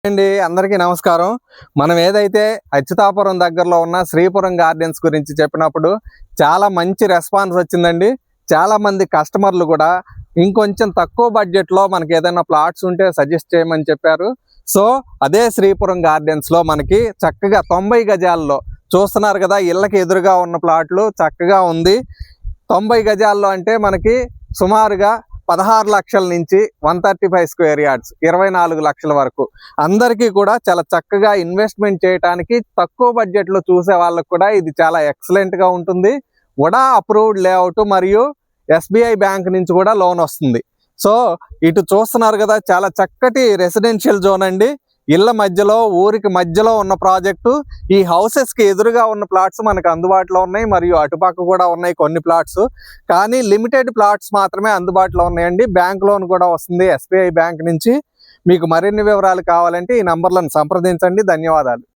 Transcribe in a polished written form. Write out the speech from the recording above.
అండి అందరికీ నమస్కారం. మనం ఏదైతే అచ్యుతాపురం దగ్గరలో ఉన్న శ్రీపురం గార్డెన్స్ గురించి చెప్పినప్పుడు చాలా మంచి రెస్పాన్స్ వచ్చిందండి. చాలా మంది కస్టమర్లు కూడా ఇంకొంచెం తక్కువ బడ్జెట్లో మనకి ఏదైనా ప్లాట్స్ ఉంటే సజెస్ట్ చేయమని చెప్పారు. సో అదే శ్రీపురం గార్డెన్స్లో మనకి చక్కగా 90 గజాల్లో చూస్తున్నారు కదా, ఇళ్ళకి ఎదురుగా ఉన్న ప్లాట్లు చక్కగా ఉంది. 90 గజాల్లో అంటే మనకి సుమారుగా 16 లక్షల నుంచి 135 స్క్వేర్ యార్డ్స్ 24 లక్షల వరకు అందరికీ కూడా చాలా చక్కగా ఇన్వెస్ట్మెంట్ చేయడానికి తక్కువ బడ్జెట్లో చూసే వాళ్ళకు కూడా ఇది చాలా ఎక్సలెంట్గా ఉంటుంది. ఉడా అప్రూవ్డ్ లేఅవుట్ మరియు SBI బ్యాంక్ నుంచి కూడా లోన్ వస్తుంది. సో ఇటు చూస్తున్నారు కదా, చాలా చక్కటి రెసిడెన్షియల్ జోన్ అండి. ఇళ్ళ మధ్యలో ఊరికి మధ్యలో ఉన్న ప్రాజెక్టు. ఈ హౌసెస్కి ఎదురుగా ఉన్న ప్లాట్స్ మనకు అందుబాటులో ఉన్నాయి, మరియు అటుపక్క కూడా ఉన్నాయి కొన్ని ప్లాట్స్. కానీ లిమిటెడ్ ప్లాట్స్ మాత్రమే అందుబాటులో ఉన్నాయండి. బ్యాంక్ లోన్ కూడా వస్తుంది SBI బ్యాంక్ నుంచి. మీకు మరిన్ని వివరాలు కావాలంటే ఈ నంబర్లను సంప్రదించండి. ధన్యవాదాలు.